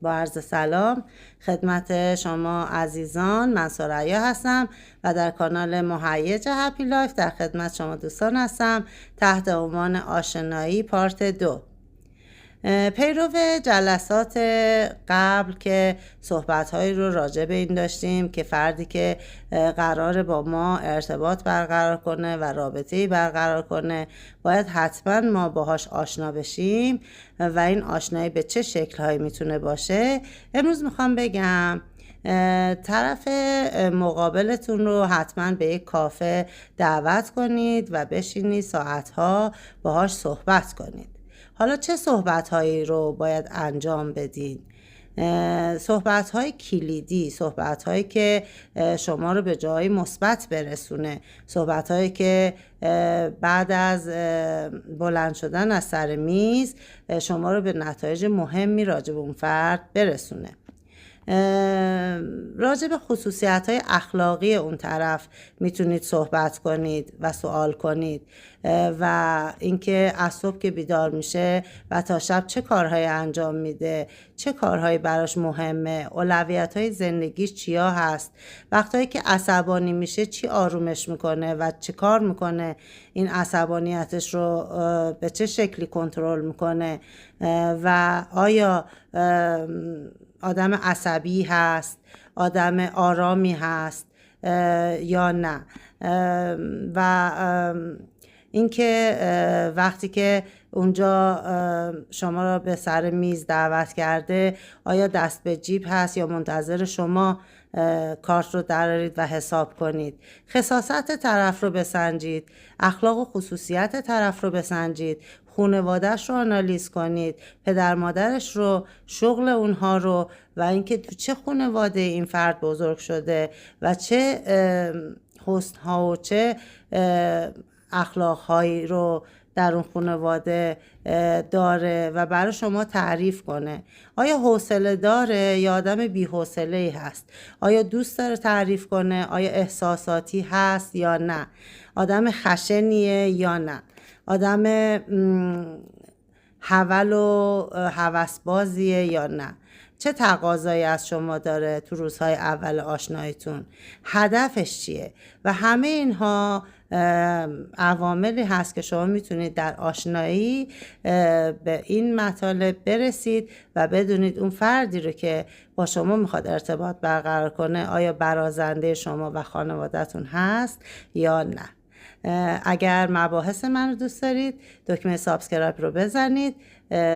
با عرض سلام خدمت شما عزیزان، من سریا هستم و در کانال مهیج هپی لایف در خدمت شما دوستان هستم تحت عنوان آشنایی پارت 2. پیرو جلسات قبل که صحبت‌هایی رو راجع به این داشتیم که فردی که قراره با ما ارتباط برقرار کنه و رابطه‌ای برقرار کنه باید حتما ما باهاش آشنا بشیم و این آشنایی به چه شکل‌هایی میتونه باشه. امروز میخوام بگم طرف مقابلتون رو حتما به یک کافه دعوت کنید و بشینید ساعتها باهاش صحبت کنید. حالا چه صحبت‌هایی رو باید انجام بدین؟ صحبت‌های کلیدی، صحبت‌هایی که شما رو به جای مثبت برسونه، صحبت‌هایی که بعد از بلند شدن از سر میز شما رو به نتایج مهمی راجع به اون فرد برسونه. راجع به خصوصیت‌های اخلاقی اون طرف میتونید صحبت کنید و سوال کنید و اینکه از صبح که بیدار میشه و تا شب چه کارهایی انجام میده، چه کارهایی براش مهمه، اولویت‌های زندگیش چیا هست، وقتایی که عصبانی میشه چی آرومش میکنه و چه کار میکنه این عصبانیتش رو به چه شکلی کنترل میکنه و آیا آدم عصبی هست، آدم آرامی هست یا نه، و اینکه وقتی که اونجا شما را به سر میز دعوت کرده آیا دست به جیب هست یا منتظر شما کارت رو درارید و حساب کنید. خصاصت طرف رو بسنجید، اخلاق و خصوصیت طرف رو بسنجید، خانواده‌اش رو آنالیز کنید، پدر مادرش رو، شغل اونها رو و اینکه تو چه خانواده این فرد بزرگ شده و چه حسن‌ها و چه اخلاق‌هایی رو در اون خانواده داره و برای شما تعریف کنه. آیا حوصله داره یا آدم بی‌حوصله‌ای هست؟ آیا دوست داره تعریف کنه؟ آیا احساساتی هست یا نه؟ آدم خشنیه یا نه؟ آدم حول و هوسبازیه یا نه؟ چه تقاضایی از شما داره تو روزهای اول آشناییتون؟ هدفش چیه؟ و همه اینها عواملی هست که شما میتونید در آشنایی به این مطالب برسید و بدونید اون فردی رو که با شما میخواد ارتباط برقرار کنه آیا برازنده شما و خانواده‌تون هست یا نه. اگر مباحث من رو دوست دارید دکمه سابسکرایب رو بزنید